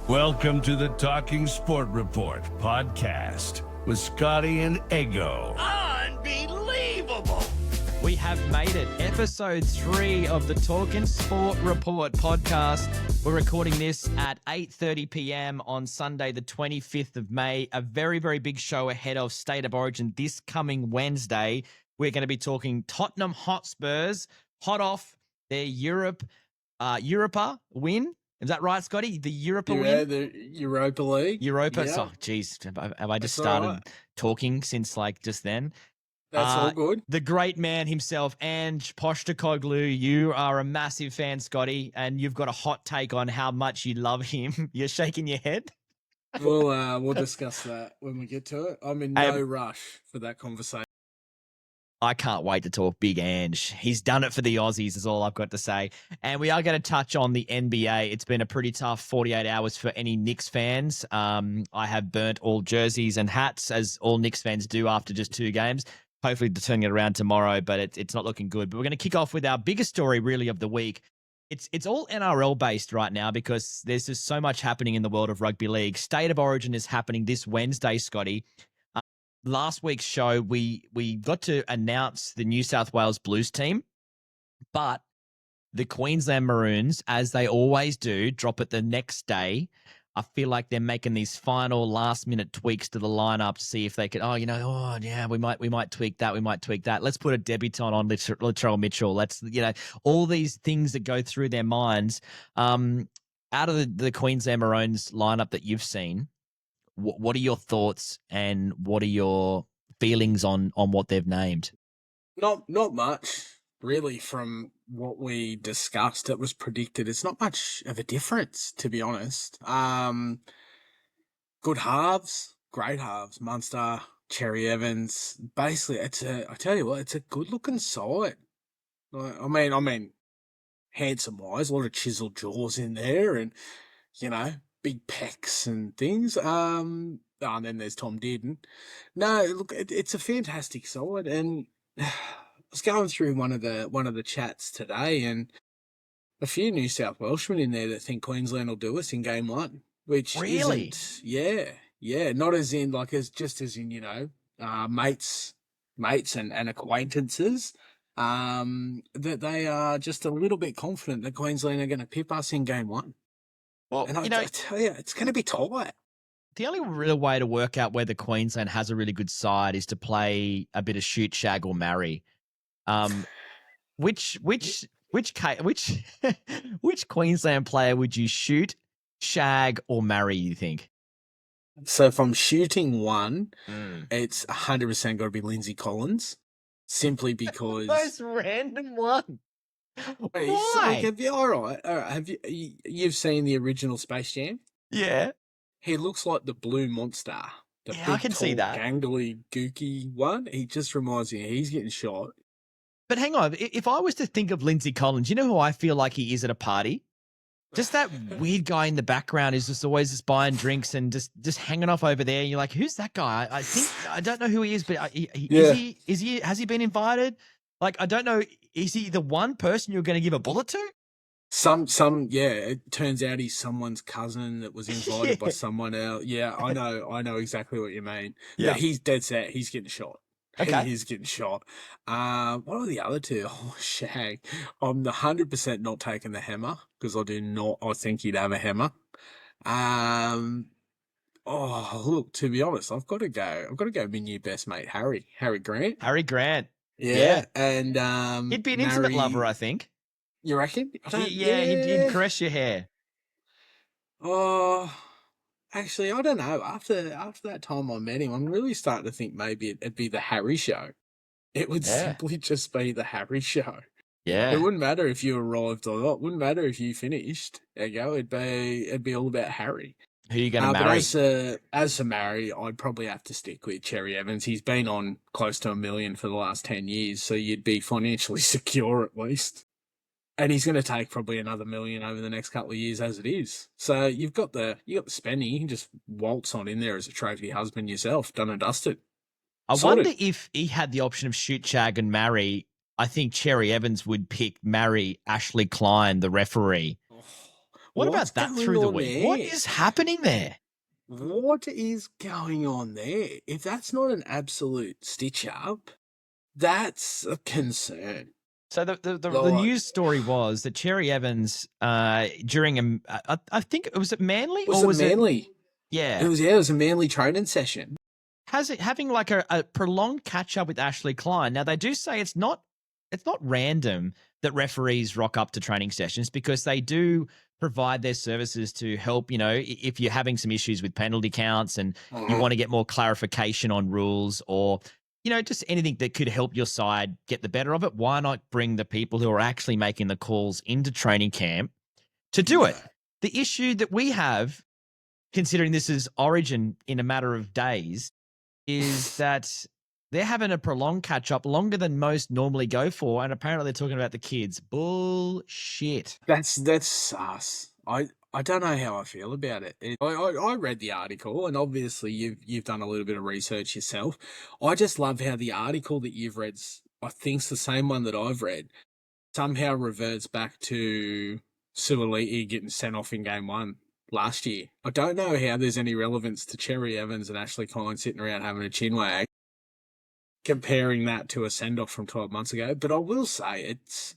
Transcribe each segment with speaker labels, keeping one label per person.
Speaker 1: Welcome to the Talkin Sport Report podcast with Scotty and Eggo.
Speaker 2: Unbelievable!
Speaker 3: We have made it. Episode 3 of the Talkin Sport Report podcast. We're recording this at 8:30 p.m. on Sunday, the 25th of May. A very, very big show ahead of State of Origin this coming Wednesday. We're going to be talking Tottenham Hotspurs, hot off their Europa win. Is that right, Scotty? The Europa win?
Speaker 4: Yeah, the Europa League.
Speaker 3: Europa.
Speaker 4: Yeah.
Speaker 3: Oh, geez. Have I just
Speaker 4: That's all
Speaker 3: started
Speaker 4: right.
Speaker 3: talking since just then?
Speaker 4: That's all good.
Speaker 3: The great man himself, Ange Postecoglou. You are a massive fan, Scotty, and you've got a hot take on how much you love him. You're shaking your head.
Speaker 4: We'll discuss that when we get to it. I'm in no rush for that conversation.
Speaker 3: I can't wait to talk big Ange. He's done it for the Aussies is all I've got to say. And we are going to touch on the NBA. It's been a pretty tough 48 hours for any Knicks fans. I have burnt all jerseys and hats, as all Knicks fans do after just 2 games. Hopefully to turn it around tomorrow, but it's not looking good. But we're going to kick off with our biggest story really of the week. It's all NRL based right now because there's just so much happening in the world of rugby league. State of Origin is happening this Wednesday, Scotty. Last week's show, we got to announce the New South Wales Blues team, but the Queensland Maroons, as they always do, drop it the next day. I feel like they're making these final last-minute tweaks to the lineup to see if they could. We might tweak that. We might tweak that. Let's put a debutant on Latrell Mitchell. Let's all these things that go through their minds. Out of the Queensland Maroons lineup that you've seen. What are your thoughts and what are your feelings on what they've named?
Speaker 4: Not much, really, from what we discussed. It was predicted. It's not much of a difference, to be honest. Good halves, great halves. Munster, Cherry Evans. Basically, I tell you what, it's a good-looking side. I mean, handsome-wise, a lot of chiseled jaws in there and, big pecs and things. And then there's Tom Dearden. No, look, it's a fantastic side, and I was going through one of the chats today, and a few New South Welshmen in there that think Queensland will do us in game 1, which
Speaker 3: really,
Speaker 4: yeah, not as in mates and acquaintances. That they are just a little bit confident that Queensland are going to pip us in game 1.
Speaker 3: Well,
Speaker 4: and I tell you, it's going to be tight.
Speaker 3: The only real way to work out whether Queensland has a really good side is to play a bit of shoot, shag, or marry. Which Queensland player would you shoot, shag, or marry? You think?
Speaker 4: So if I'm shooting one, it's 100% got to be Lindsay Collins, simply because
Speaker 3: the most random one.
Speaker 4: Why? All right. Have you've seen the original Space Jam?
Speaker 3: Yeah.
Speaker 4: He looks like the blue monster. Big,
Speaker 3: I can see that.
Speaker 4: Gangly, gooky one. He just reminds me he's getting shot.
Speaker 3: But hang on, if I was to think of Lindsay Collins, you know who I feel like he is at a party? Just that weird guy in the background who's just always just buying drinks and just hanging off over there. And you're like, who's that guy? I don't know who he is, but has he been invited? I don't know. Is he the one person you're going to give a bullet to?
Speaker 4: It turns out he's someone's cousin that was invited by someone else. Yeah, I know exactly what you mean. Yeah. But he's dead set. He's getting shot.
Speaker 3: Okay.
Speaker 4: He's getting shot. What are the other two? Oh, shag. I'm 100% not taking the hammer because I think he'd have a hammer. Look, to be honest, I've got to go with my new best mate, Harry Grant.
Speaker 3: Harry Grant.
Speaker 4: Yeah. And
Speaker 3: he'd be an intimate lover, I think.
Speaker 4: You reckon?
Speaker 3: He'd caress your hair.
Speaker 4: Oh, actually, I don't know. After that time I met him, I'm really starting to think maybe it'd be the Harry show. It would simply just be the Harry show.
Speaker 3: Yeah.
Speaker 4: It wouldn't matter if you arrived or not. It wouldn't matter if you finished. There you go. It'd be all about Harry.
Speaker 3: Who are you going to marry?
Speaker 4: But as to marry, I'd probably have to stick with Cherry Evans. He's been on close to $1 million for the last 10 years, so you'd be financially secure at least. And he's going to take probably another $1 million over the next couple of years as it is. So you've got the spending. You can just waltz on in there as a trophy husband yourself, done and dusted.
Speaker 3: I wonder if he had the option of shoot, shag, and marry. I think Cherry Evans would marry Ashley Klein, the referee. What
Speaker 4: What's
Speaker 3: about that
Speaker 4: going
Speaker 3: through the
Speaker 4: on
Speaker 3: week? What
Speaker 4: there?
Speaker 3: is happening there?
Speaker 4: What is going on there? If that's not an absolute stitch up, that's a concern.
Speaker 3: So the
Speaker 4: Like,
Speaker 3: news story was that Cherry Evans, during I think it was at Manly
Speaker 4: was
Speaker 3: or
Speaker 4: it
Speaker 3: was it?
Speaker 4: Manly?
Speaker 3: Yeah,
Speaker 4: It was a Manly training session.
Speaker 3: has it having like a prolonged catch up with Ashley Klein. Now they do say it's not random that referees rock up to training sessions because they do provide their services to help, if you're having some issues with penalty counts and you want to get more clarification on rules or just anything that could help your side get the better of it. Why not bring the people who are actually making the calls into training camp to do it? The issue that we have, considering this is Origin in a matter of days, is that they're having a prolonged catch up longer than most normally go for, and apparently they're talking about the kids. Bullshit.
Speaker 4: That's sus. I don't know how I feel about it. I read the article, and obviously you've done a little bit of research yourself. I just love how the article that you've read, I think's the same one that I've read, somehow reverts back to Suoliti getting sent off in game one last year. I don't know how there's any relevance to Cherry Evans and Ashley Klein sitting around having a chinwag, comparing that to a send-off from 12 months ago. But I will say it's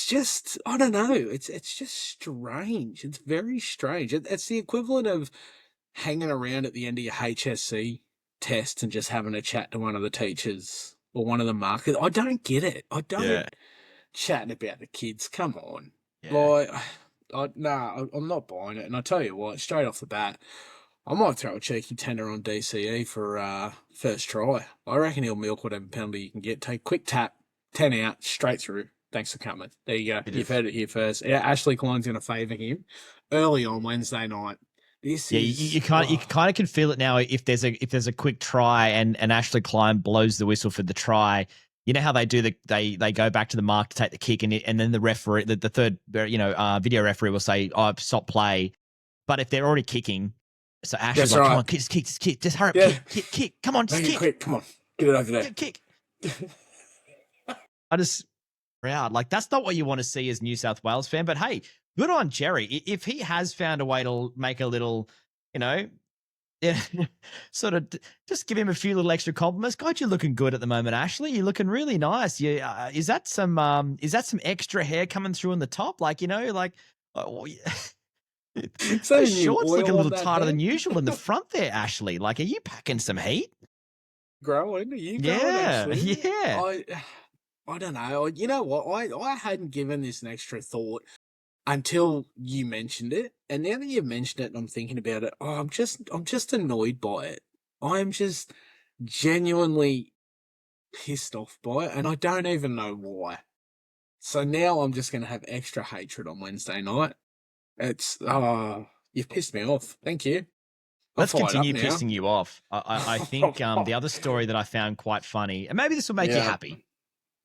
Speaker 4: just, I don't know. It's just strange. It's very strange. It's the equivalent of hanging around at the end of your HSC test and just having a chat to one of the teachers or one of the markers. I don't get it. I don't chatting about the kids. Come on.
Speaker 3: Yeah.
Speaker 4: Like, I'm not buying it. And I tell you what, straight off the bat, I might throw a cheeky tender on DCE for first try. I reckon he'll milk whatever penalty you can get. Take quick tap, 10 out, straight through. Thanks for coming. There you go. You've heard it here first. Yeah, Ashley Klein's going to favour him early on Wednesday night.
Speaker 3: You kind of can feel it now if there's a quick try and Ashley Klein blows the whistle for the try. You know how they do they go back to the mark to take the kick and then the referee, the third video referee will say, "Oh, stop play." But if they're already kicking, so Ashley's like, "Come on, just kick, just hurry up, kick, come on, just kick,
Speaker 4: quick, come on, get it over there,
Speaker 3: kick." I just proud. Like, that's not what you want to see as New South Wales fan. But hey, good on Jerry. If he has found a way to make a little, sort of just give him a few little extra compliments. God, you're looking good at the moment, Ashley. You're looking really nice. Is that some extra hair coming through on the top? Like, those shorts look a little tighter than usual in the front there, Ashley. Like, are you packing some heat?
Speaker 4: Growing? Are you growing, Ashley?
Speaker 3: Yeah.
Speaker 4: I don't know. You know what? I hadn't given this an extra thought until you mentioned it, and now that you've mentioned it, and I'm thinking about it. I'm just annoyed by it. I'm just genuinely pissed off by it, and I don't even know why. So now I'm just going to have extra hatred on Wednesday night. It's you've pissed me off. Thank you.
Speaker 3: Let's continue pissing you off. I think the other story that I found quite funny, and maybe this will make you happy.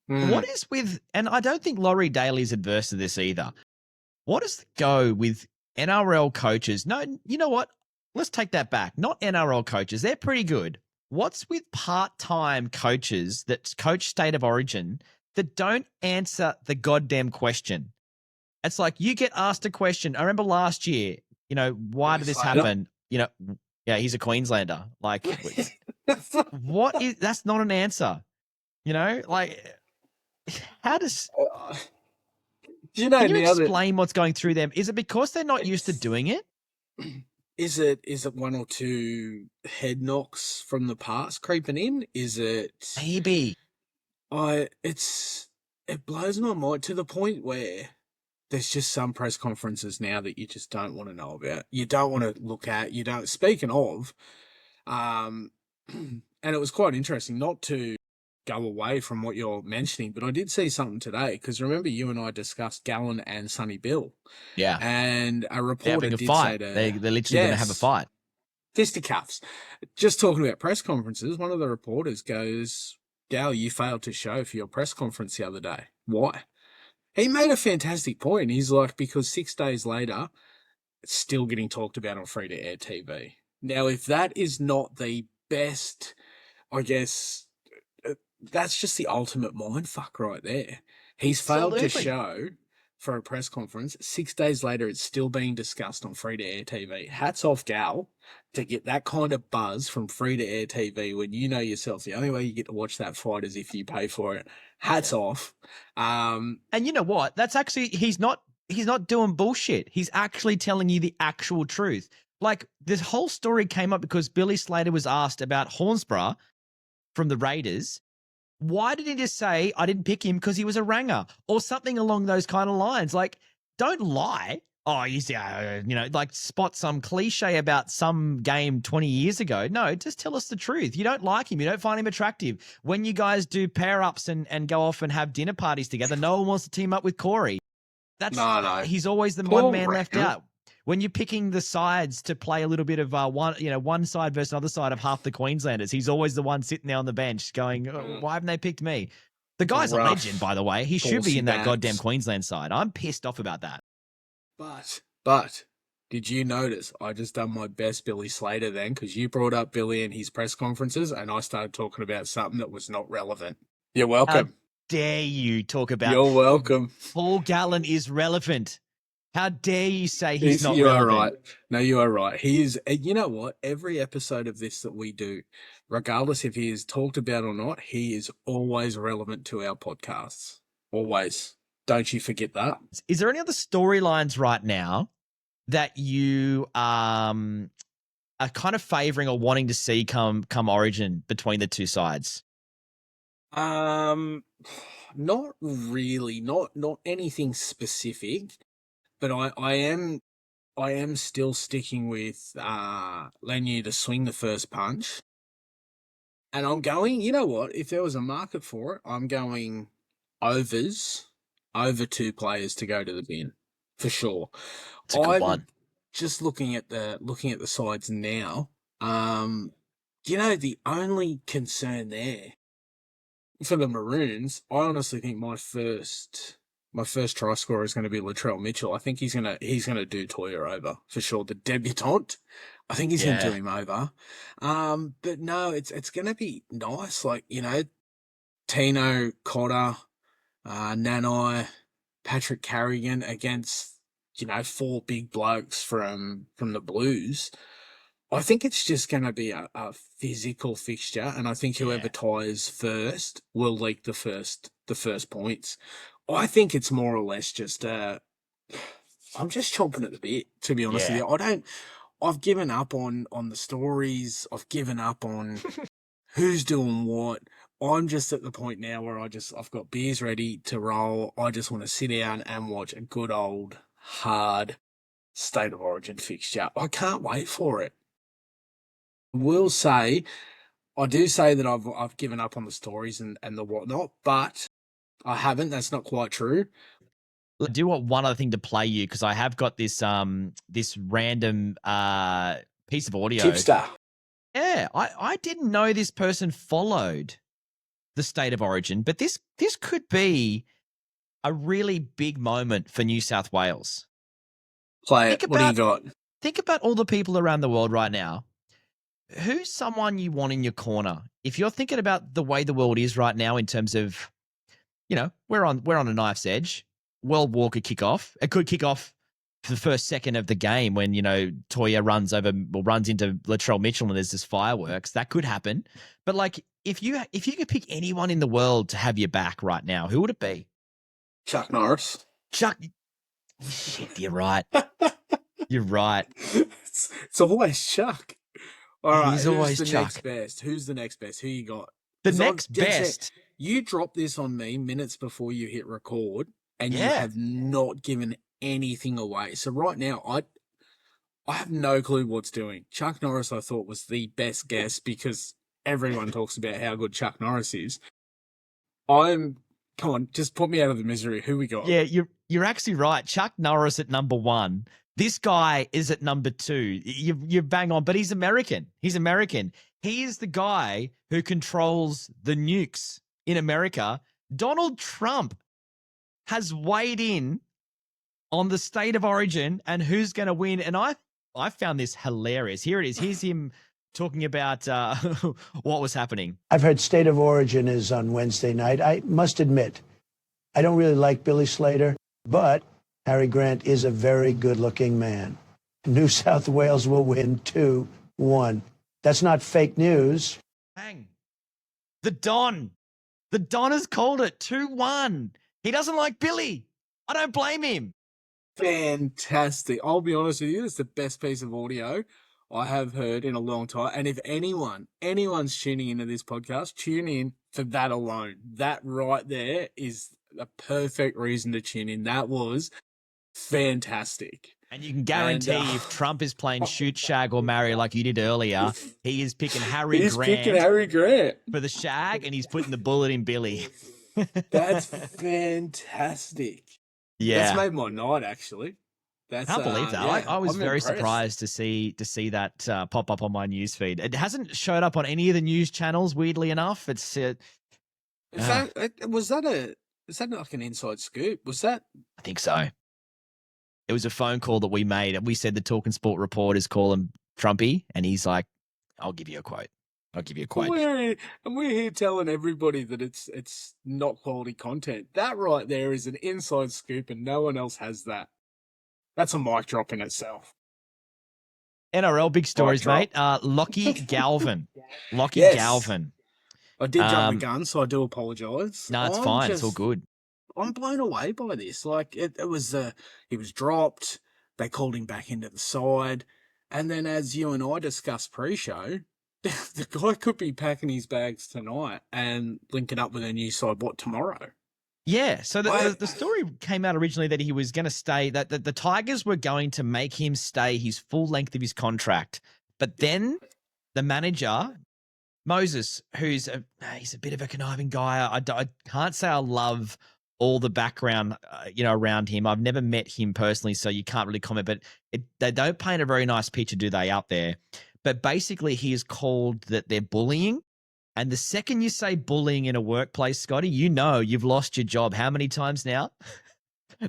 Speaker 3: What is with, and I don't think Laurie Daly's adverse to this either. What is the go with NRL coaches? No, you know what? Let's take that back. Not NRL coaches. They're pretty good. What's with part-time coaches that coach State of Origin that don't answer the goddamn question? It's like you get asked a question. I remember last year, why did this happen? Yeah, he's a Queenslander. Like, that's not an answer. Like, how does... Can you explain what's going through them? Is it because they're not used to doing it?
Speaker 4: Is it one or two head knocks from the past creeping in? Is it
Speaker 3: maybe?
Speaker 4: It blows my mind to the point where there's just some press conferences now that you just don't want to know about. You don't want to look at. You don't. Speaking of, and it was quite interesting not to go away from what you're mentioning, but I did see something today because remember you and I discussed Gallen and Sonny Bill.
Speaker 3: Yeah.
Speaker 4: And a reporter did
Speaker 3: fight.
Speaker 4: say
Speaker 3: they're literally going to have a fight.
Speaker 4: Fisticuffs. Just talking about press conferences, one of the reporters goes, "Gal, you failed to show for your press conference the other day. Why?" He made a fantastic point. He's like, because 6 days later, it's still getting talked about on free-to-air TV. Now, if that is not the best, I guess... that's just the ultimate mindfuck right there. He's failed to show for a press conference. 6 days later, it's still being discussed on free-to-air TV. Hats off, Gal, to get that kind of buzz from free-to-air TV when you know yourself. The only way you get to watch that fight is if you pay for it. Hats off.
Speaker 3: And you know what? That's actually, he's not doing bullshit. He's actually telling you the actual truth. Like, this whole story came up because Billy Slater was asked about Hornsborough from the Raiders. Why did he just say, I didn't pick him because he was a ranger or something along those kind of lines? Like, don't lie. Oh, you see, like spot some cliche about some game 20 years ago. No, just tell us the truth. You don't like him. You don't find him attractive. When you guys do pair-ups and go off and have dinner parties together, no one wants to team up with Corey.
Speaker 4: No.
Speaker 3: He's always the
Speaker 4: Poor
Speaker 3: one man left
Speaker 4: ranger.
Speaker 3: out. When you're picking the sides to play a little bit of one side versus another side of half the Queenslanders, he's always the one sitting there on the bench going, why haven't they picked me? The guy's a legend, by the way. He should be in that goddamn Queensland side. I'm pissed off about that.
Speaker 4: But did you notice I just done my best Billy Slater then? Because you brought up Billy and his press conferences, and I started talking about something that was not relevant. You're welcome.
Speaker 3: How dare you talk about...
Speaker 4: You're welcome.
Speaker 3: Paul Gallen is relevant. How dare you say he's not
Speaker 4: you
Speaker 3: relevant?
Speaker 4: You are right. No, you are right. He is. You know what? Every episode of this that we do, regardless if he is talked about or not, he is always relevant to our podcasts. Always. Don't you forget that.
Speaker 3: Is there any other storylines right now that you are kind of favouring or wanting to see come Origin between the two sides?
Speaker 4: Not really. Not anything specific. But I am still sticking with Lenu to swing the first punch. And I'm going, you know what? If there was a market for it, I'm going over 2 players to go to the bin. For sure.
Speaker 3: It's a good one.
Speaker 4: Just looking at the sides now, the only concern there for the Maroons, I honestly think my first try scorer is going to be Latrell Mitchell. I think he's gonna do Toya over for sure. The debutant, I think he's going to do him over. But no, it's going to be nice. Like, Tino, Cotter, Nanai, Patrick Carrigan against 4 big blokes from the Blues. I think it's just going to be a physical fixture, and I think whoever ties first will leak the first points. I think it's more or less just I'm just chomping at the bit, to be honest with you. I've given up on the stories. I've given up on who's doing what. I'm just at the point now where I've got beers ready to roll. I just want to sit down and watch a good old hard State of Origin fixture. I can't wait for it. I do say that I've given up on the stories and the whatnot, but I haven't. That's not quite true.
Speaker 3: I do want one other thing to play you because I have got this this random piece of audio.
Speaker 4: Tipster.
Speaker 3: Yeah, I didn't know this person followed the State of Origin, but this could be a really big moment for New South Wales.
Speaker 4: Play it. What do you got?
Speaker 3: Think about all the people around the world right now. Who's someone you want in your corner? If you're thinking about the way the world is right now in terms of, we're on a knife's edge. World War could kick off. It could kick off for the first second of the game when, Toya runs into Latrell Mitchell and there's this fireworks. That could happen. But like, if you could pick anyone in the world to have your back right now, who would it be?
Speaker 4: Chuck Norris.
Speaker 3: Shit, you're right. You're right.
Speaker 4: It's always Chuck. All right,
Speaker 3: he's always Chuck.
Speaker 4: Next best? Who's the next best? Who you got?
Speaker 3: The next best?
Speaker 4: You dropped this on me minutes before you hit record, and you have not given anything away. So right now, I have no clue what's doing. Chuck Norris, I thought, was the best guess because everyone talks about how good Chuck Norris is. Come on, just put me out of the misery. Who we got?
Speaker 3: Yeah, you're actually right. Chuck Norris at number 1. This guy is at number 2. You bang on, but he's American. He is the guy who controls the nukes in America. Donald Trump has weighed in on the State of Origin and who's going to win. And I found this hilarious. Here it is. Here's him talking about what was happening.
Speaker 5: I've heard State of Origin is on Wednesday night. I must admit, I don't really like Billy Slater, but Harry Grant is a very good-looking man. New South Wales will win 2-1. That's not fake news.
Speaker 3: Bang. The Don. The Don has called it 2-1. He doesn't like Billy. I don't blame him.
Speaker 4: Fantastic. I'll be honest with you, it's the best piece of audio I have heard in a long time. And if anyone's tuning into this podcast, tune in for that alone. That right there is a perfect reason to tune in. That was fantastic.
Speaker 3: And you can guarantee if Trump is playing shoot, shag, or marry like you did earlier, he is picking Harry Grant for the shag, and he's putting the bullet in Billy.
Speaker 4: That's fantastic.
Speaker 3: Yeah,
Speaker 4: that's made my night. Actually,
Speaker 3: I can't believe that.
Speaker 4: Yeah,
Speaker 3: I was
Speaker 4: I'm
Speaker 3: very
Speaker 4: impressed.
Speaker 3: surprised to see that pop up on my newsfeed. It hasn't showed up on any of the news channels. Weirdly enough, it's.
Speaker 4: In fact, was that like an inside scoop? Was that?
Speaker 3: I think so. It was a phone call that we made, and we said the Talkin Sport Report is calling Trumpy, and he's like, "I'll give you a quote. I'll give you a quote."
Speaker 4: And we're here telling everybody that it's not quality content. That right there is an inside scoop, and no one else has that. That's a mic drop in itself.
Speaker 3: NRL big stories, mate. Lockie Galvin.
Speaker 4: Yes.
Speaker 3: Galvin.
Speaker 4: I did jump the gun, so I do apologise.
Speaker 3: No, it's fine. It's all good.
Speaker 4: I'm blown away by this. Like it was, he was dropped. They called him back into the side, and then as you and I discussed pre-show, the guy could be packing his bags tonight and linking up with a new side tomorrow.
Speaker 3: Yeah. So the story came out originally that he was going to stay. That the Tigers were going to make him stay his full length of his contract, but then the manager, Moses, he's a bit of a conniving guy. I can't say I love all the background, around him. I've never met him personally, so you can't really comment, but they don't paint a very nice picture, do they, out there? But basically he is called that they're bullying. And the second you say bullying in a workplace, Scotty, you've lost your job. How many times now?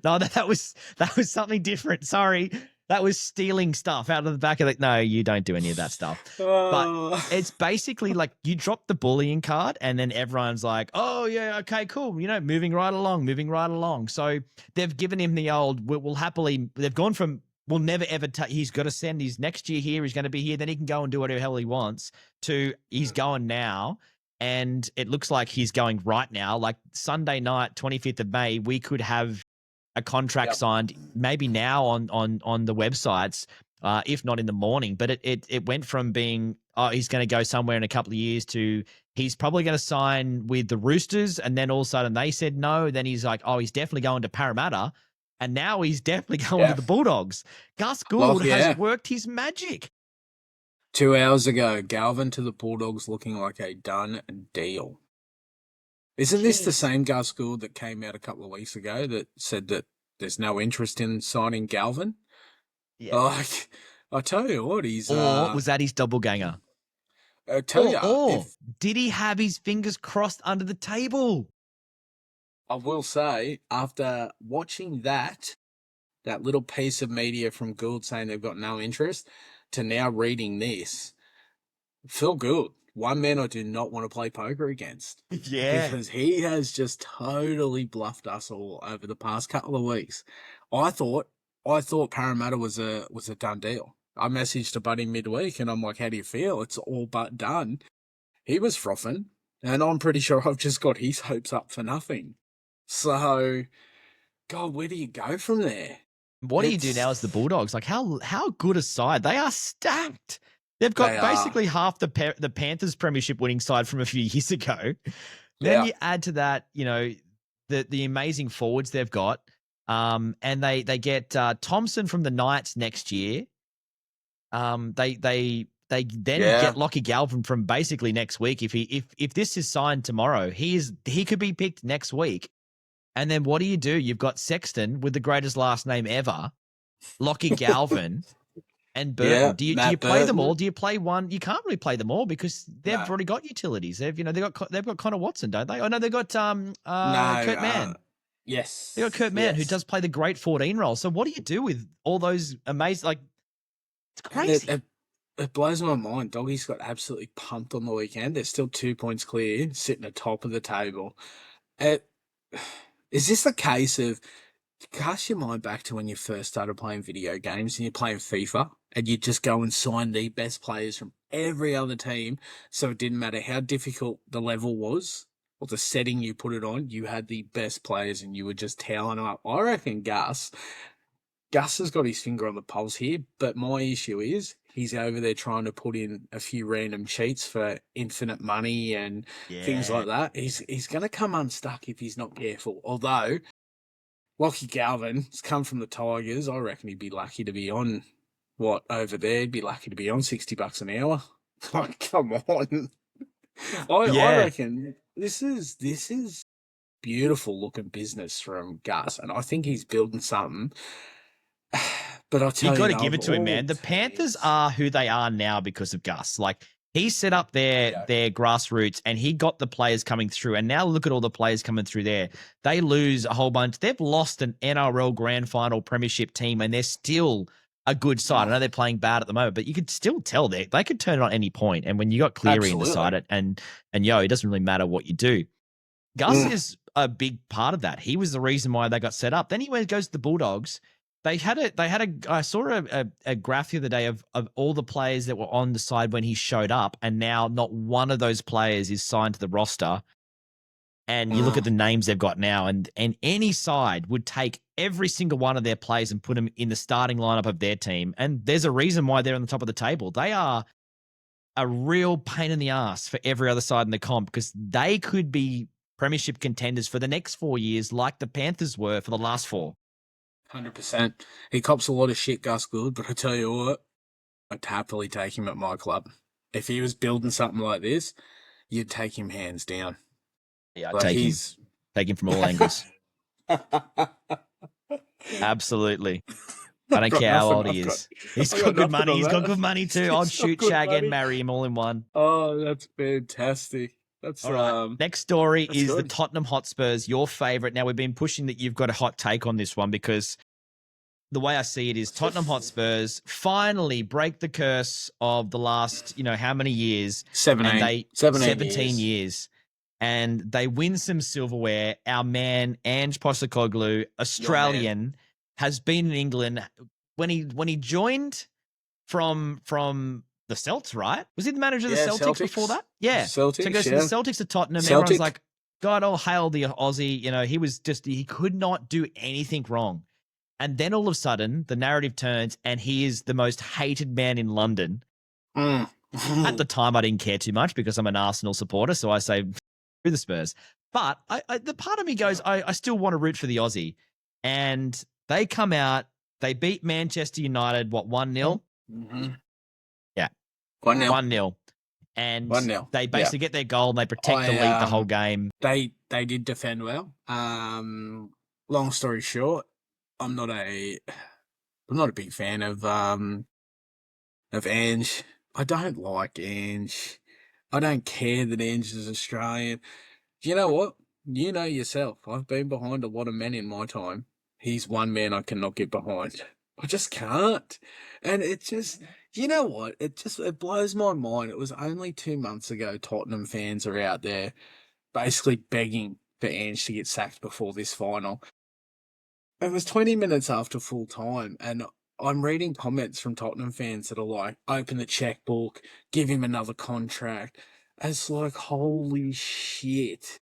Speaker 3: No, that was something different. Sorry. That was stealing stuff out of the back of the... No, you don't do any of that stuff. But it's basically like you drop the bullying card and then everyone's like, oh, yeah, okay, cool. Moving right along. So they've given him the old, we'll happily... They've gone from, we'll never, ever... he's got to send his next year here. He's going to be here. Then he can go and do whatever the hell he wants to he's going now. And it looks like he's going right now. Like Sunday night, 25th of May, we could have a contract signed maybe now on the websites, if not in the morning. But it went from being, he's going to go somewhere in a couple of years to he's probably going to sign with the Roosters. And then all of a sudden they said no. Then he's like, he's definitely going to Parramatta. And now he's definitely going to the Bulldogs. Gus Gould has worked his magic.
Speaker 4: 2 hours ago, Galvin to the Bulldogs looking like a done deal. Isn't this the same Gus Gould that came out a couple of weeks ago that said that there's no interest in signing Galvin? Yeah. Like, I tell you what, he's...
Speaker 3: Or was that his doppelganger?
Speaker 4: I tell you...
Speaker 3: Did he have his fingers crossed under the table?
Speaker 4: I will say, after watching that little piece of media from Gould saying they've got no interest, to now reading this, Phil Gould, one man I do not want to play poker against.
Speaker 3: Yeah.
Speaker 4: Because he has just totally bluffed us all over the past couple of weeks. I thought Parramatta was a done deal. I messaged a buddy midweek and I'm like, how do you feel? It's all but done. He was frothing, and I'm pretty sure I've just got his hopes up for nothing. So, God, where do you go from there?
Speaker 3: What do you do now as the Bulldogs? Like, how good a side? They are stacked. They've got basically half the Panthers premiership winning side from a few years ago. Then you add to that, the amazing forwards they've got. And they get Thompson from the Knights next year. They get Lockie Galvin from basically next week. If this is signed tomorrow, he could be picked next week. And then what do? You've got Sexton with the greatest last name ever, Lockie Galvin, and Burton.
Speaker 4: Yeah,
Speaker 3: do you play them all? Do you play one? You can't really play them all because they've already got utilities. They've got Connor Watson, don't they? Oh no, they've got Kurt Mann.
Speaker 4: Yes,
Speaker 3: They got Kurt Mann, who does play the great 14 role. So what do you do with all those amazing? Like, it's crazy.
Speaker 4: It blows my mind. Doggies got absolutely pumped on the weekend. They're still 2 points clear, sitting at top of the table. Is this the case of Cast your mind back to when you first started playing video games and you're playing FIFA and you just go and sign the best players from every other team. So it didn't matter how difficult the level was or the setting you put it on, you had the best players and you were just toweling them up. I reckon Gus has got his finger on the pulse here, but my issue is he's over there trying to put in a few random cheats for infinite money and things like that. He's going to come unstuck if he's not careful. Although Lockie Galvin's come from the Tigers, I reckon he'd be lucky to be on over there. He'd be lucky to be on $60 an hour. Like, come on. I reckon this is beautiful looking business from Gus, and I think he's building something. But I tell you,
Speaker 3: got to give it to him, man. The Panthers are who they are now because of Gus. Like, he set up their grassroots and he got the players coming through. And now look at all the players coming through there. They lose a whole bunch. They've lost an NRL grand final premiership team and they're still a good side. I know they're playing bad at the moment, but you could still tell they could turn it on any point. And when you got Cleary in the side, and it doesn't really matter what you do. Gus is a big part of that. He was the reason why they got set up. Then he goes to the Bulldogs. I saw a graph the other day of all the players that were on the side when he showed up, and now not one of those players is signed to the roster. And you look at the names they've got now, and any side would take every single one of their players and put them in the starting lineup of their team. And there's a reason why they're on the top of the table. They are a real pain in the ass for every other side in the comp because they could be premiership contenders for the next 4 years like the Panthers were for the last 4.
Speaker 4: 100%. He cops a lot of shit, Gus Good, but I tell you what, I'd happily take him at my club. If he was building something like this, you'd take him hands down.
Speaker 3: Yeah, I'd take him from all angles. Absolutely. I don't care how old he is. He's got good money. He's got good money too. I'd shoot, shag, and marry him all in one.
Speaker 4: Oh, that's fantastic. That's
Speaker 3: all right. Next story is good. The Tottenham Hotspurs, your favourite. Now, we've been pushing that you've got a hot take on this one because the way I see it is Tottenham Hotspurs finally break the curse of the last, how many years? 17 years. And they win some silverware. Our man, Ange Postecoglou, Australian, has been in England. When he joined from the Celts, right? Was he the manager of the Celtics before that? Yeah.
Speaker 4: Celtics,
Speaker 3: so he goes from the Celtics to Tottenham. Everyone's like, God, oh, hail the Aussie. He could not do anything wrong. And then all of a sudden, the narrative turns and he is the most hated man in London. At the time, I didn't care too much because I'm an Arsenal supporter, so I say, through the Spurs. But the part of me goes, I still want to root for the Aussie. And they come out, they beat Manchester United, 1-0?
Speaker 4: Mm-hmm.
Speaker 3: Yeah.
Speaker 4: 1-0.
Speaker 3: 1-0. And 1-0. They basically get their goal and they protect the lead the whole game.
Speaker 4: They did defend well. Long story short, I'm not a big fan of Ange. I don't like Ange. I don't care that Ange is Australian. You know what? You know yourself. I've been behind a lot of men in my time. He's one man I cannot get behind. I just can't. And it just, you know what? It blows my mind. It was only 2 months ago Tottenham fans are out there basically begging for Ange to get sacked before this final. It was 20 minutes after full time, and I'm reading comments from Tottenham fans that are like, open the checkbook, give him another contract. It's like, holy shit.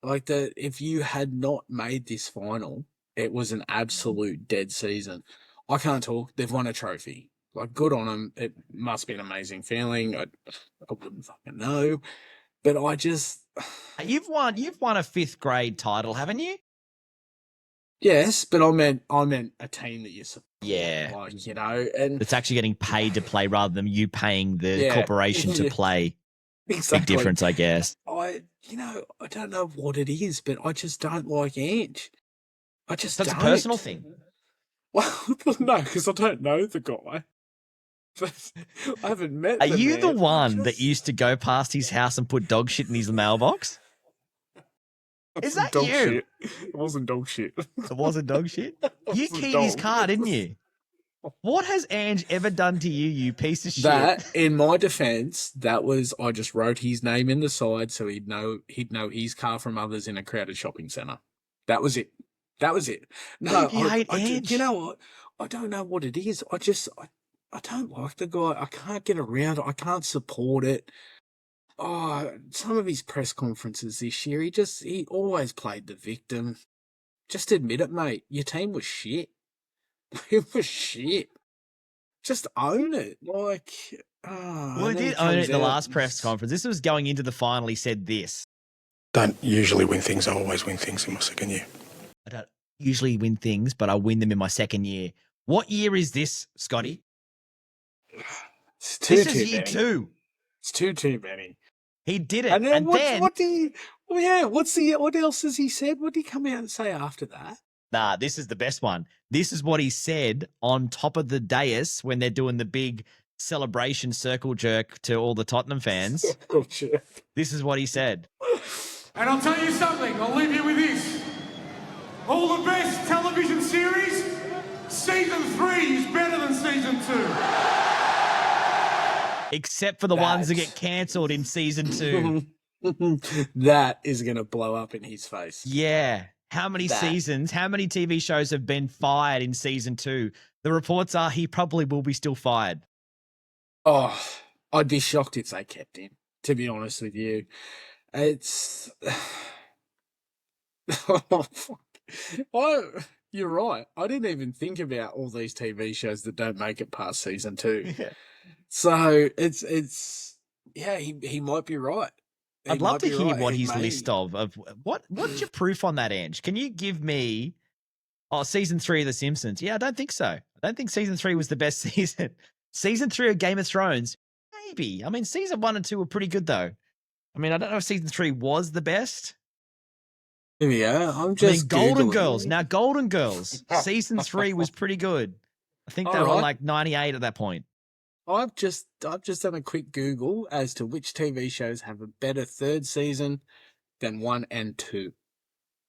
Speaker 4: Like, if you had not made this final, it was an absolute dead season. I can't talk. They've won a trophy. Like, good on them. It must be an amazing feeling. I wouldn't fucking know. But I just...
Speaker 3: You've won a 5th grade title, haven't you?
Speaker 4: Yes, but I meant a team that you support.
Speaker 3: Yeah.
Speaker 4: Like, and
Speaker 3: it's actually getting paid to play rather than you paying the corporation to play.
Speaker 4: Exactly.
Speaker 3: Big difference, I guess.
Speaker 4: I don't know what it is, but I just don't like Ange. That's
Speaker 3: a personal thing.
Speaker 4: Well, no, because I don't know the guy. I haven't met him.
Speaker 3: Are you the one that used to go past his house and put dog shit in his mailbox? Is that you?
Speaker 4: Shit. It wasn't dog shit.
Speaker 3: It wasn't dog shit? You keyed his car, didn't you? What has Ange ever done to you, you piece of shit?
Speaker 4: That, in my defence, I just wrote his name in the side so he'd know his car from others in a crowded shopping centre. That was it. That was it. No,
Speaker 3: You hate Ange?
Speaker 4: you know what? I don't know what it is. I don't like the guy. I can't get around it. I can't support it. Oh, some of his press conferences this year, he always played the victim. Just admit it, mate. Your team was shit. It was shit. Just own it. Like,
Speaker 3: Well, he did own it at the last press conference. This was going into the final. He said this.
Speaker 6: Don't usually win things. I always win things in my second year.
Speaker 3: I don't usually win things, but I win them in my second year. What year is this, Scotty?
Speaker 4: It's
Speaker 3: This is year 2.
Speaker 4: It's too many.
Speaker 3: He did it.
Speaker 4: And then,
Speaker 3: then
Speaker 4: what else has he said? What did he come out and say after that?
Speaker 3: Nah, this is the best one. This is what he said on top of the dais when they're doing the big celebration circle jerk to all the Tottenham fans. This is what he said.
Speaker 7: And I'll tell you something, I'll leave you with this. All the best television series, season 3 is better than season 2.
Speaker 3: Except for the ones that get cancelled in season 2.
Speaker 4: That is going to blow up in his face.
Speaker 3: Yeah. How many seasons, how many TV shows have been fired in season 2? The reports are he probably will be still fired.
Speaker 4: Oh, I'd be shocked if they kept him, to be honest with you. It's... You're right. I didn't even think about all these TV shows that don't make it past season 2. Yeah. So he might be right.
Speaker 3: I'd love to hear what his list of what's your proof on that, Ange? Can you give me season 3 of The Simpsons? Yeah, I don't think so. I don't think season 3 was the best season. Season 3 of Game of Thrones, maybe. I mean, season 1 and 2 were pretty good though. I mean, I don't know if season 3 was the best.
Speaker 4: Yeah,
Speaker 3: Golden Girls. Now, Golden Girls, season 3 was pretty good. I think they were like 98 at that point.
Speaker 4: I've just done a quick Google as to which TV shows have a better third season than 1 and 2.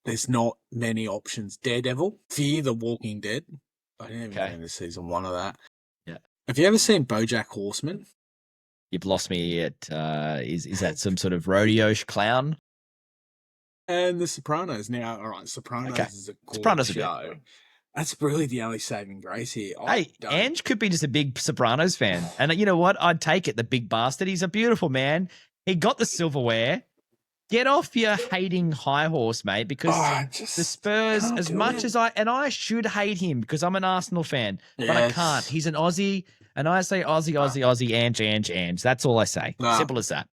Speaker 4: There's not many options. Daredevil, Fear the Walking Dead. I didn't even get into season 1 of that.
Speaker 3: Yeah.
Speaker 4: Have you ever seen BoJack Horseman?
Speaker 3: You've lost me at is that some sort of rodeo clown?
Speaker 4: And The Sopranos. Now, all right, Sopranos is a good show. That's really the only saving grace here.
Speaker 3: Ange could be just a big Sopranos fan. And you know what? I'd take it, the big bastard. He's a beautiful man. He got the silverware. Get off your hating high horse, mate, because the Spurs, as much as I should hate him because I'm an Arsenal fan, but I can't. He's an Aussie, and I say Aussie, Ange. That's all I say. Simple as that.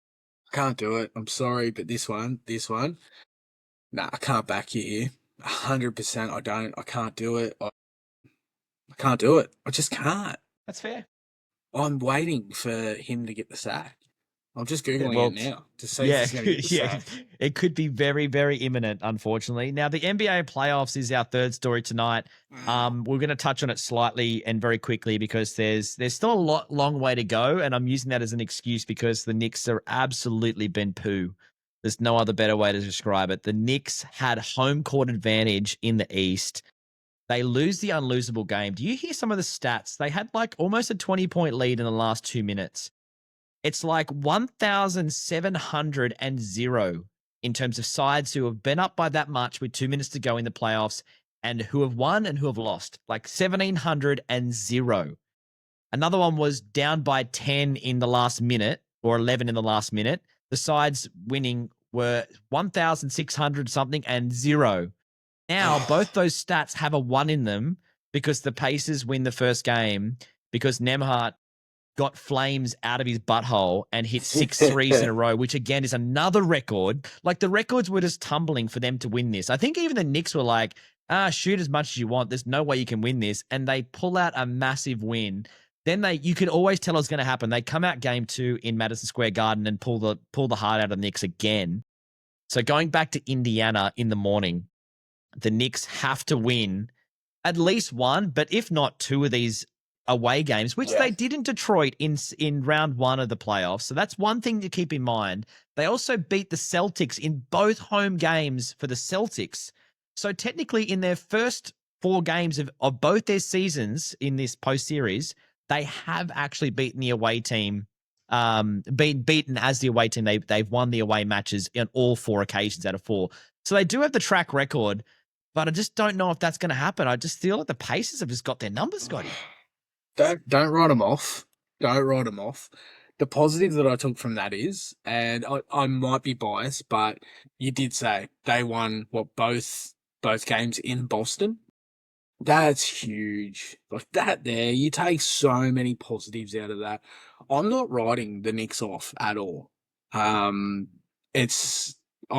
Speaker 4: I can't do it. I'm sorry, but this one, I can't back you here. 100%. I can't do it. I can't do it. I just can't.
Speaker 3: That's fair.
Speaker 4: I'm waiting for him to get the sack. I'm just Googling it now to see if he's going to get the sack.
Speaker 3: It could be very, very imminent, unfortunately. Now, the NBA playoffs is our third story tonight. We're going to touch on it slightly and very quickly because there's still a long way to go, and I'm using that as an excuse because the Knicks are absolutely been poo. There's no other better way to describe it. The Knicks had home court advantage in the East. They lose the unlosable game. Do you hear some of the stats? They had like almost a 20-point lead in the last 2 minutes. It's like 1,700 and 0 in terms of sides who have been up by that much with 2 minutes to go in the playoffs and who have won and who have lost. Like 1,700 and 0. Another one was down by 10 in the last minute or 11 in the last minute. The sides winning were 1,600 something and 0. Now, both those stats have a 1 in them because the Pacers win the first game because Nembhard got flames out of his butthole and hit 6 threes in a row, which again is another record. Like the records were just tumbling for them to win this. I think even the Knicks were like, shoot as much as you want. There's no way you can win this. And they pull out a massive win. Then you could always tell it was going to happen. They come out game 2 in Madison Square Garden and pull the heart out of the Knicks again. So going back to Indiana in the morning, the Knicks have to win at least 1, but if not 2 of these away games, which they did in Detroit in round 1 of the playoffs. So that's one thing to keep in mind. They also beat the Celtics in both home games for the Celtics. So technically in their first 4 games of both their seasons in this post-series, they have actually beaten the away team, beaten as the away team. They've won the away matches on all 4 occasions out of 4. So they do have the track record. but I just don't know if that's going to happen. I just feel like the Pacers have just got their numbers, Scotty.
Speaker 4: Don't write them off. Don't write them off. The positive that I took from that is, and I might be biased, but you did say they won both games in Boston. That's huge. Like that there, you take so many positives out of that. I'm not writing the Knicks off at all. I'll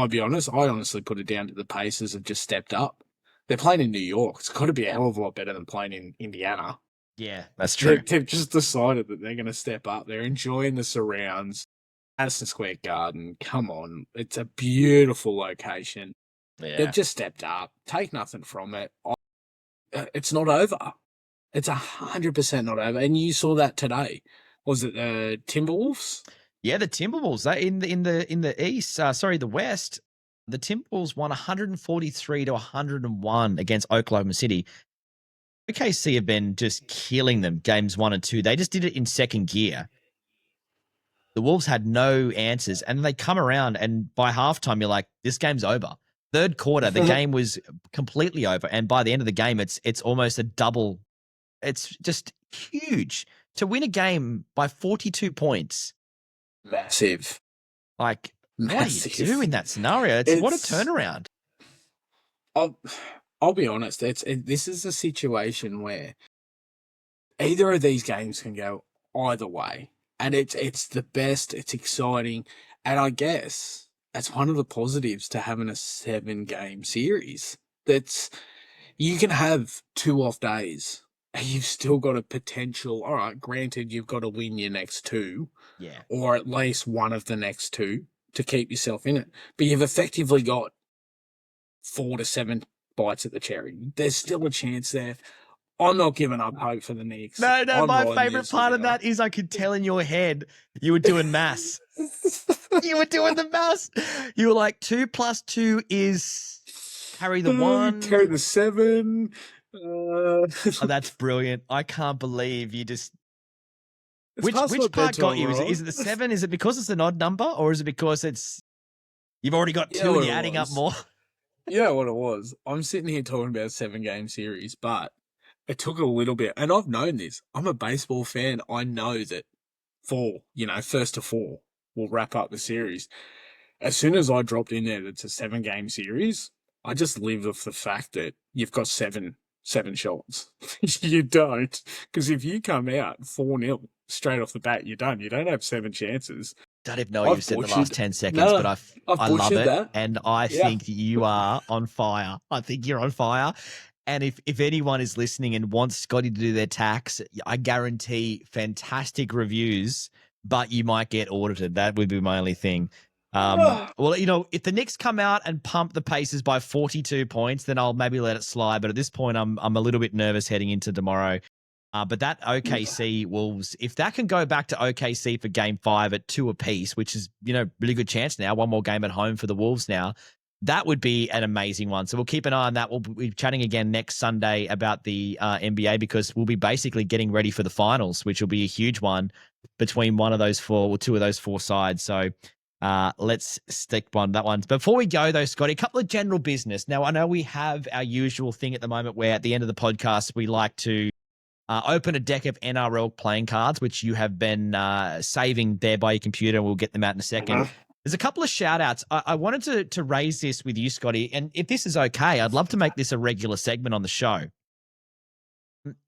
Speaker 4: be honest, I honestly put it down to the Pacers have just stepped up. They're playing in New York. It's got to be a hell of a lot better than playing in Indiana.
Speaker 3: Yeah, that's true.
Speaker 4: They've just decided that they're going to step up. They're enjoying the surrounds. Madison Square Garden, come on. It's a beautiful location.
Speaker 3: Yeah.
Speaker 4: They've just stepped up. Take nothing from it. It's not over. It's 100% not over. And you saw that today. Was it the Timberwolves?
Speaker 3: Yeah, the Timberwolves. In the East, the West, the Timberwolves won 143-101 against Oklahoma City. OKC have been just killing them games 1 and 2. They just did it in second gear. The Wolves had no answers, and they come around, and by halftime, you're like, this game's over. Third quarter, the game was completely over, and by the end of the game, it's almost a double. It's just huge to win a game by 42 points.
Speaker 4: Massive.
Speaker 3: Like,
Speaker 4: Massive.
Speaker 3: What do you do in that scenario? What a turnaround.
Speaker 4: I'll be honest. This is a situation where either of these games can go either way, and it's the best. It's exciting, and I guess that's one of the positives to having a 7-game series. You can have 2 off days, and you've still got a potential. All right, granted, you've got to win your next 2, or at least one of the next 2 to keep yourself in it. But you've effectively got 4 to 7 bites at the cherry. There's still a chance there. I'm not giving up hope for the Knicks.
Speaker 3: No, my favourite part of that is I could tell in your head you were doing maths. You were doing the maths. You were like 2 + 2 is carry the 1.
Speaker 4: Carry the 7.
Speaker 3: Oh, that's brilliant. I can't believe you just... Which part got you? Is it the 7? Is it because it's an odd number, or is it because you've already got 2 and you're adding up more?
Speaker 4: You know what it was? I'm sitting here talking about a 7-game series, but it took a little bit. And I've known this. I'm a baseball fan. I know that 4, first to 4 will wrap up the series. As soon as I dropped in there, it's a 7-game series. I just live with the fact that you've got 7 shots. You don't. Because if you come out 4-0 straight off the bat, you're done. You don't have 7 chances.
Speaker 3: Don't even know what you've said in the last 10 seconds, but I love it.
Speaker 4: That.
Speaker 3: And I think you are on fire. I think you're on fire. And if anyone is listening and wants Scotty to do their tax, I guarantee fantastic reviews, but you might get audited. That would be my only thing. Well, if the Knicks come out and pump the Pacers by 42 points, then I'll maybe let it slide. But at this point, I'm a little bit nervous heading into tomorrow. But that OKC Wolves, if that can go back to OKC for Game 5 at 2 apiece, which is, really good chance now, one more game at home for the Wolves now, that would be an amazing one. So we'll keep an eye on that. We'll be chatting again next Sunday about the NBA because we'll be basically getting ready for the finals, which will be a huge one between two of those 4 sides. So let's stick on that one. Before we go, though, Scotty, a couple of general business. Now, I know we have our usual thing at the moment where at the end of the podcast, we like to open a deck of NRL playing cards, which you have been saving there by your computer, and we'll get them out in a second. There's a couple of shout-outs. I wanted to raise this with you, Scotty, and if this is okay, I'd love to make this a regular segment on the show.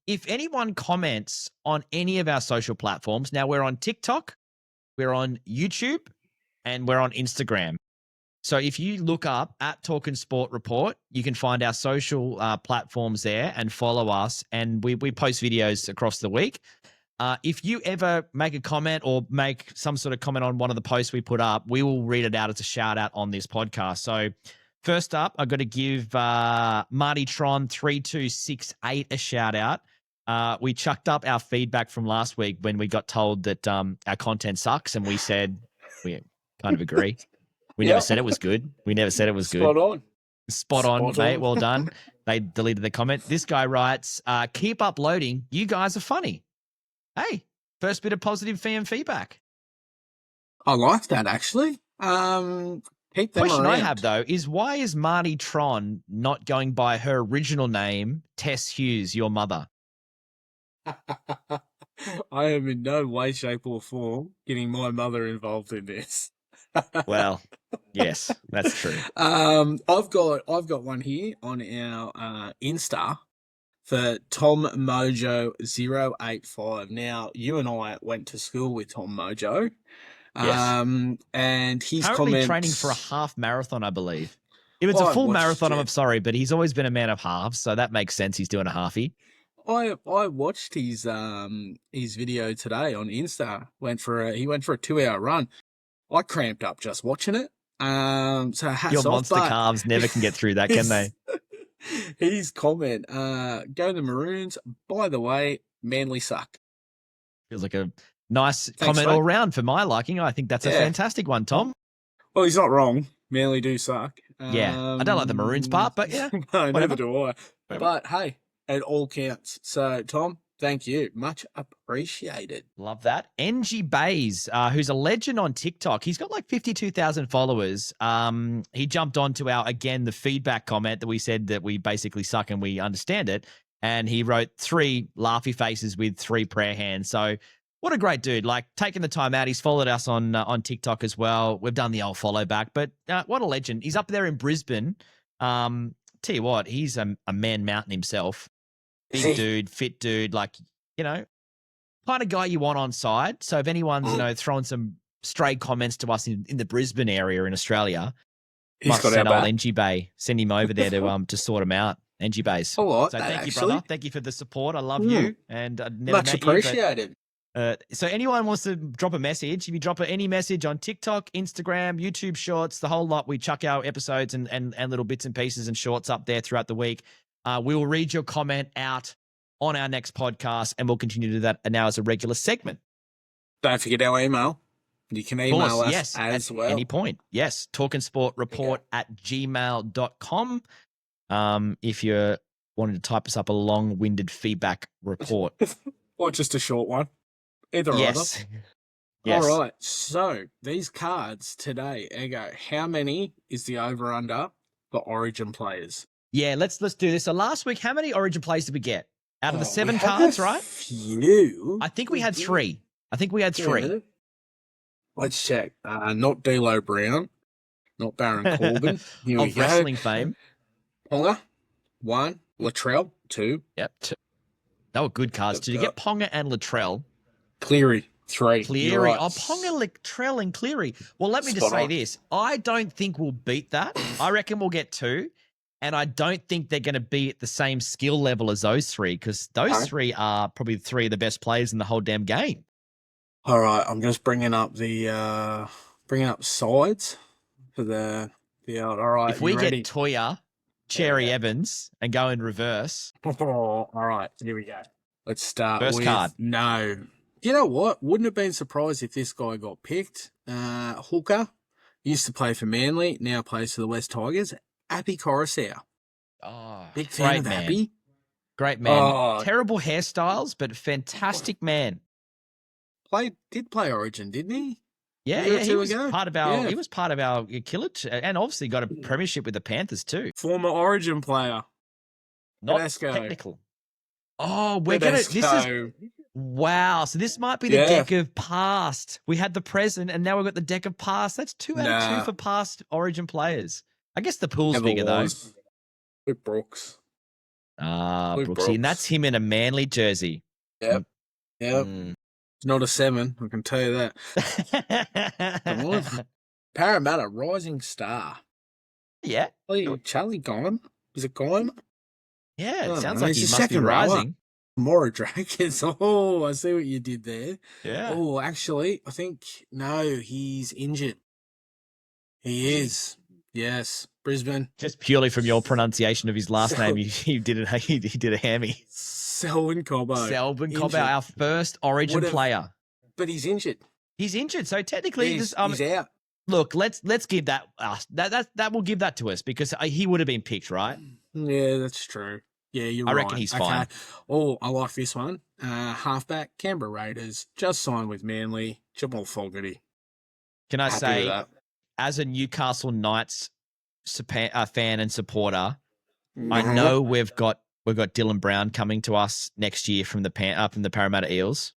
Speaker 3: If anyone comments on any of our social platforms, now we're on TikTok, we're on YouTube, and we're on Instagram. So if you look up at Talkin Sport Report, you can find our social platforms there and follow us. And we post videos across the week. If you ever make a comment or make some sort of comment on one of the posts we put up, we will read it out as a shout out on this podcast. So first up, I've got to give Marty Tron 3268 a shout out. We chucked up our feedback from last week when we got told that our content sucks, and we said we kind of agree. We never said it was good. Spot on, mate. Well done. They deleted the comment. This guy writes, keep uploading. You guys are funny. Hey, first bit of positive fan feedback.
Speaker 4: I like that, actually. Keep them
Speaker 3: Question I
Speaker 4: around.
Speaker 3: have, though, is why is Marty Tron not going by her original name, Tess Hughes, your mother?
Speaker 4: I am in no way, shape, or form getting my mother involved in this.
Speaker 3: Well, yes, that's true.
Speaker 4: I've got one here on our Insta for Tom Mojo 085. Now, you and I went to school with Tom Mojo.
Speaker 3: Yes.
Speaker 4: And his
Speaker 3: Currently
Speaker 4: comments
Speaker 3: training for a half marathon, I believe. If it's a full marathon, I'm sorry, but he's always been a man of halves, so that makes sense. He's doing a halfie.
Speaker 4: I watched his video today on Insta. He went for a 2-hour run. I cramped up just watching it. So hats
Speaker 3: Your
Speaker 4: off,
Speaker 3: monster calves never can get through that, can they?
Speaker 4: His comment, go the Maroons. By the way, Manly suck.
Speaker 3: Feels like a nice comment all round for my liking. I think that's a fantastic one, Tom.
Speaker 4: Well, he's not wrong. Manly do suck.
Speaker 3: Yeah, I don't like the Maroons part, but yeah.
Speaker 4: No, never do I.
Speaker 3: Whatever.
Speaker 4: But hey, it all counts. So, Tom, thank you. Much appreciated.
Speaker 3: Love that. Ange Bays, who's a legend on TikTok. He's got like 52,000 followers. He jumped onto the feedback comment that we said that we basically suck and we understand it. And he wrote 3 laughy faces with 3 prayer hands. So what a great dude. Like, taking the time out. He's followed us on TikTok as well. We've done the old follow back. But what a legend. He's up there in Brisbane. Tell you what, he's a man mountain himself. Big dude, fit dude, like, kind of guy you want on side. So if anyone's, throwing some stray comments to us in the Brisbane area in Australia, must send old Ange Bay. Send him over there to sort him out. Ange Bays.
Speaker 4: All right,
Speaker 3: so thank you, brother. Thank you for the support. I love you. And never
Speaker 4: much appreciated.
Speaker 3: So anyone wants to drop a message, if you drop any message on TikTok, Instagram, YouTube Shorts, the whole lot, we chuck our episodes and little bits and pieces and shorts up there throughout the week. We will read your comment out on our next podcast, and we'll continue to do that now as a regular segment.
Speaker 4: Don't forget our email. You can email us as well.
Speaker 3: At any point. Yes, talkinsportreport@gmail.com. If you're wanting to type us up a long-winded feedback report.
Speaker 4: Or just a short one. Either or
Speaker 3: yes.
Speaker 4: Yes. All right. So these cards today, Eggo, how many is the over-under for Origin players?
Speaker 3: Yeah, let's do this. So last week, how many Origin players did we get? Out of the 7 cards, right?
Speaker 4: Few.
Speaker 3: I think we had 3. Yeah.
Speaker 4: Let's check. Not D'Lo Brown. Not Baron Corbin. Here we
Speaker 3: of
Speaker 4: go.
Speaker 3: wrestling fame.
Speaker 4: Ponga, 1. Latrell, 2.
Speaker 3: Yep. They were good cards. Did you get Ponga and Latrell?
Speaker 4: Cleary, 3.
Speaker 3: Cleary.
Speaker 4: Right.
Speaker 3: Oh, Ponga, Latrell, and Cleary. Well, let me just say this. I don't think we'll beat that. I reckon we'll get 2. And I don't think they're going to be at the same skill level as those 3, because those 3 are probably 3 of the best players in the whole damn game.
Speaker 4: All right, I'm just bringing up sides for the all right.
Speaker 3: If we
Speaker 4: ready?
Speaker 3: get Toya, Cherry Evans, and go in reverse.
Speaker 4: All right, here we go. Let's start
Speaker 3: First
Speaker 4: with
Speaker 3: card.
Speaker 4: No. You know what? Wouldn't have been surprised if this guy got picked. Hooker used to play for Manly, now plays for the West Tigers. Appy Coruscant.
Speaker 3: Oh,
Speaker 4: big fan of
Speaker 3: man.
Speaker 4: Appy.
Speaker 3: Great man.
Speaker 4: Oh.
Speaker 3: Terrible hairstyles, but fantastic man.
Speaker 4: Did play Origin, didn't he?
Speaker 3: Yeah, he was part of our. He was part of our killer, and obviously got a premiership with the Panthers too.
Speaker 4: Former Origin player.
Speaker 3: Not
Speaker 4: Tedesco.
Speaker 3: technical. Oh, we're gonna. This is wow. So this might be the deck of past. We had the present, and now we've got the deck of past. That's 2 out of 2 for past Origin players. I guess the pool's bigger though.
Speaker 4: With Brooks.
Speaker 3: Brooksy, and that's him in a Manly jersey.
Speaker 4: Yep. It's not a 7, I can tell you that. Parramatta, rising star.
Speaker 3: Yeah.
Speaker 4: Charlie Gone? Is it Gone?
Speaker 3: Yeah, it sounds like he must be rising.
Speaker 4: Mora Dragons. Oh, I see what you did there.
Speaker 3: Yeah.
Speaker 4: Oh, actually, I think, no, he's injured. He is. Yes. Brisbane.
Speaker 3: Just purely from your pronunciation of his last name, he did a hammy.
Speaker 4: Selwyn Cobbo.
Speaker 3: Our first Origin player.
Speaker 4: But he's injured.
Speaker 3: He's injured, so technically
Speaker 4: he's out.
Speaker 3: Look, let's give that that will give that to us, because he would have been picked, right?
Speaker 4: Yeah, that's true. Yeah, you're right.
Speaker 3: I reckon he's fine.
Speaker 4: Oh, I like this one. Halfback, Canberra Raiders, just signed with Manly, Jamal Fogarty.
Speaker 3: Can I say, as a Newcastle Knights fan and supporter, I know we've got Dylan Brown coming to us next year from the Parramatta Eels.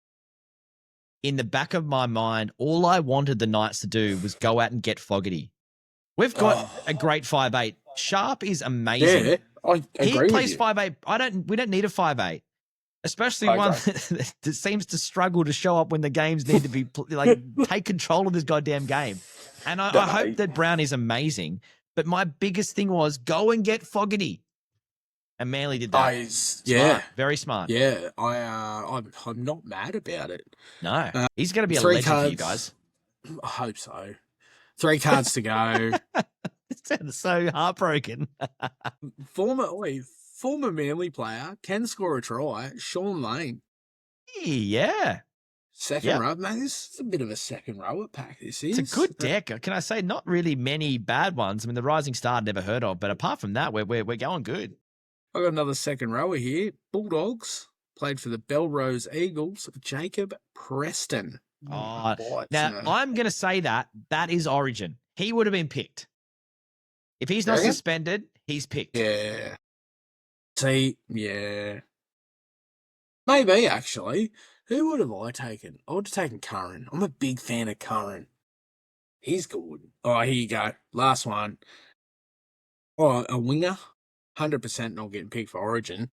Speaker 3: In the back of my mind, all I wanted the Knights to do was go out and get Fogarty. We've got a great 5'8". Sharp is amazing.
Speaker 4: Yeah, I agree
Speaker 3: He plays
Speaker 4: with you.
Speaker 3: 5'8". We don't need a 5'8". Especially one that seems to struggle to show up when the games need to be take control of this goddamn game. And I hope that Brown is amazing. But my biggest thing was go and get Fogarty. And Manly did that.
Speaker 4: Yeah,
Speaker 3: Very smart.
Speaker 4: Yeah, I'm not mad about it.
Speaker 3: No, he's going to be a
Speaker 4: 3
Speaker 3: legend
Speaker 4: cards,
Speaker 3: for you guys.
Speaker 4: I hope so. 3 cards to go.
Speaker 3: It sounds so heartbroken.
Speaker 4: Former Manly player can score a try. Sean Lane.
Speaker 3: Yeah.
Speaker 4: Second row, man. This is a bit of a second rower pack. This is.
Speaker 3: It's a good deck. Can I say not really many bad ones? I mean, the Rising Star I'd never heard of, but apart from that, we're going good.
Speaker 4: I got another second rower here. Bulldogs played for the Belrose Eagles. Jacob Preston.
Speaker 3: Now I'm going to say that is Origin. He would have been picked. If he's not suspended, he's picked.
Speaker 4: Yeah. See, yeah. Maybe, actually. Who would have I taken? I would have taken Curran. I'm a big fan of Curran. He's good. Oh, here you go. Last one. Oh, a winger. 100% not getting picked for Origin.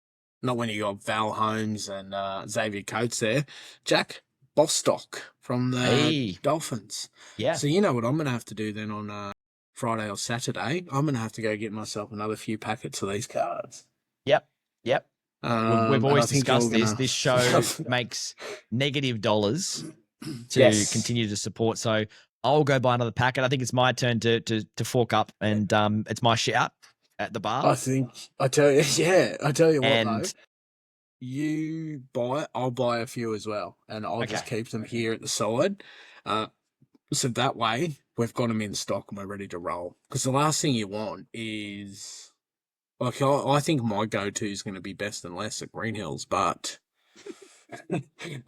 Speaker 4: Not when you got Val Holmes and Xavier Coates there. Jack Bostock from the Dolphins.
Speaker 3: Yeah.
Speaker 4: So you know what I'm going to have to do then on Friday or Saturday? I'm going to have to go get myself another few packets of these cards.
Speaker 3: Yep. We've always discussed this.
Speaker 4: Gonna...
Speaker 3: This show makes negative dollars to continue to support. So I'll go buy another packet. I think it's my turn to fork up, and it's my shout at the bar.
Speaker 4: I tell you what though. You buy it, I'll buy a few as well, and I'll just keep them here at the side. So that way we've got them in stock and we're ready to roll. Because the last thing you want is, like, I think my go-to is going to be Best and Less at Green Hills, but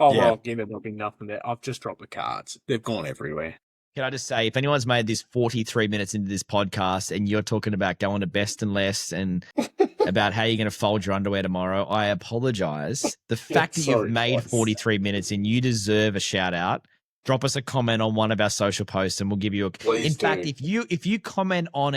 Speaker 4: I'll give it. There'll be nothing there. I've just dropped the cards. They've gone everywhere.
Speaker 3: Can I just say, if anyone's made this 43 minutes into this podcast and you're talking about going to Best and Less and about how you're going to fold your underwear tomorrow, I apologize. The fact that you've made 43 minutes and you deserve a shout out, drop us a comment on one of our social posts and we'll give you a...
Speaker 4: Please do.
Speaker 3: Fact, if you comment on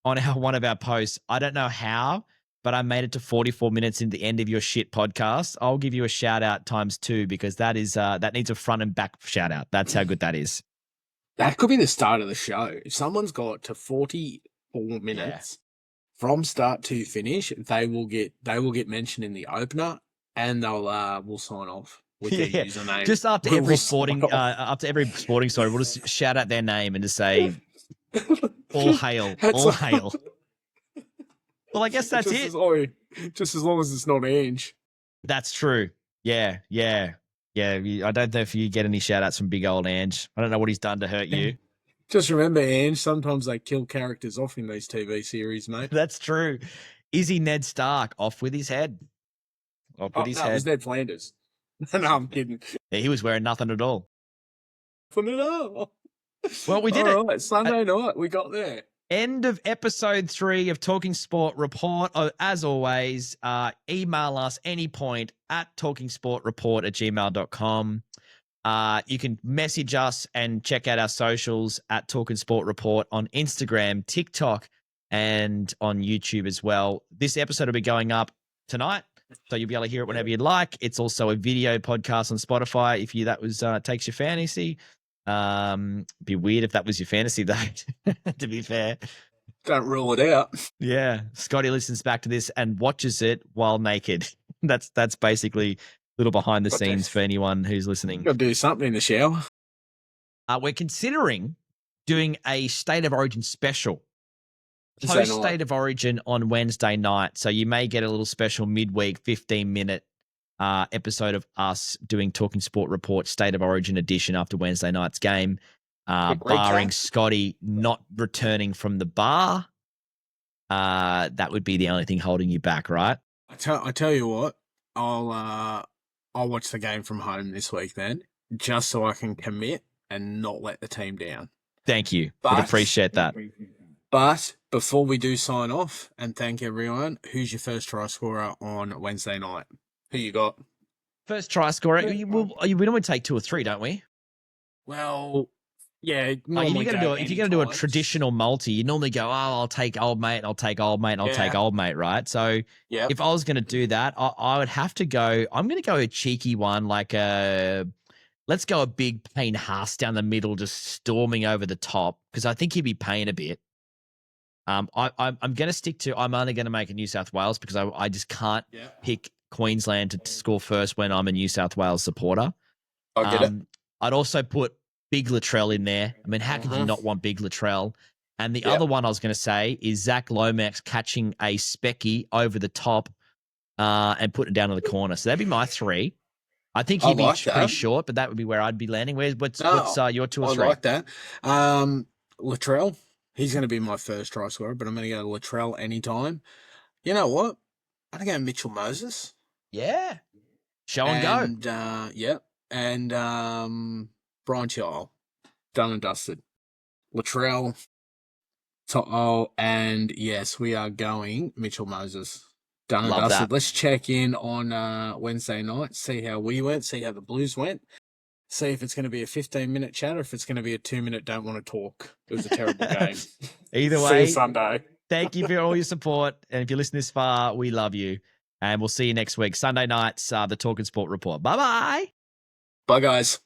Speaker 3: one of our posts, I don't know how, but I made it to 44 minutes in the end of your shit podcast. I'll give you a shout out ×2 because that needs a front and back shout out. That's how good that is.
Speaker 4: That could be the start of the show. If someone's got to 44 minutes from start to finish, they will get mentioned in the opener, and we'll sign off with their username.
Speaker 3: Just after every sporting story, we'll just shout out their name and just say, "All hail, all hail." Well, I guess that's it.
Speaker 4: Just as long as it's not Ange.
Speaker 3: That's true. Yeah. I don't know if you get any shout outs from big old Ange. I don't know what he's done to hurt you.
Speaker 4: Just remember, Ange, sometimes they kill characters off in these TV series, mate.
Speaker 3: That's true. Is he Ned Stark? Off with his head. Off with his head.
Speaker 4: It was Ned Flanders. No, I'm kidding.
Speaker 3: Yeah, he was wearing nothing at all.
Speaker 4: Nothing at all.
Speaker 3: Well, we did
Speaker 4: all right, Sunday night, we got there.
Speaker 3: End of episode 3 of Talking Sport Report. As always, email us any point at talkingsportreport@gmail.com. You can message us and check out our socials at Talkin Sport Report on Instagram, TikTok, and on YouTube as well. This episode will be going up tonight, so you'll be able to hear it whenever you'd like. It's also a video podcast on Spotify if that takes your fantasy. Be weird if that was your fantasy though, to be fair.
Speaker 4: Don't rule it out.
Speaker 3: Yeah. Scotty listens back to this and watches it while naked. That's basically a little behind the scenes for anyone who's listening.
Speaker 4: Got to do something in the shower.
Speaker 3: We're considering doing a State of Origin special. Post State of Origin on Wednesday night. So you may get a little special midweek 15-minute episode of us doing Talking Sport Report State of Origin edition after Wednesday night's game, barring Scotty not returning from the bar. That would be the only thing holding you back, right?
Speaker 4: I tell you what, I'll watch the game from home this week then, just so I can commit and not let the team down.
Speaker 3: Thank you.
Speaker 4: But-
Speaker 3: Would appreciate that.
Speaker 4: But before we do sign off and thank everyone, who's your first try scorer on Wednesday night? Who you got?
Speaker 3: First try scorer. We normally take 2 or 3, don't we?
Speaker 4: Well, yeah.
Speaker 3: Like, if you're gonna do a traditional multi, you normally go, I'll take old mate, I'll take old mate, and I'll take old mate, right? So if I was gonna do that, I would have to go. I'm gonna go a cheeky one, like let's go a big Payne Haas down the middle, just storming over the top, because I think he'd be paying a bit. I'm gonna stick to. I'm only gonna make a New South Wales because I just can't pick Queensland to score first when I'm a New South Wales supporter.
Speaker 4: I get it.
Speaker 3: I'd also put Big Latrell in there. I mean, how could you not want Big Latrell? And the other one I was going to say is Zach Lomax catching a specky over the top and putting it down to the corner. So that'd be my 3. I think he'd be pretty short, but that would be where I'd be landing. What's your 2 or 3?
Speaker 4: I like that. Latrell, he's going to be my first try scorer, but I'm going to go Latrell anytime. You know what? I'm going to go Mitchell Moses.
Speaker 3: Yeah. Show and
Speaker 4: go. And Brian Child. Done and dusted. Latrell, Toto, and yes, we are going Mitchell Moses. Done and dusted.
Speaker 3: That.
Speaker 4: Let's check in on Wednesday night, see how we went, see how the Blues went, see if it's going to be a 15-minute chat or if it's going to be a 2-minute don't want to talk. It was a terrible game.
Speaker 3: Either way,
Speaker 4: see you Sunday.
Speaker 3: Thank you for all your support. And if you listen this far, we love you. And we'll see you next week. Sunday nights, the Talkin Sport Report. Bye-bye.
Speaker 4: Bye, guys.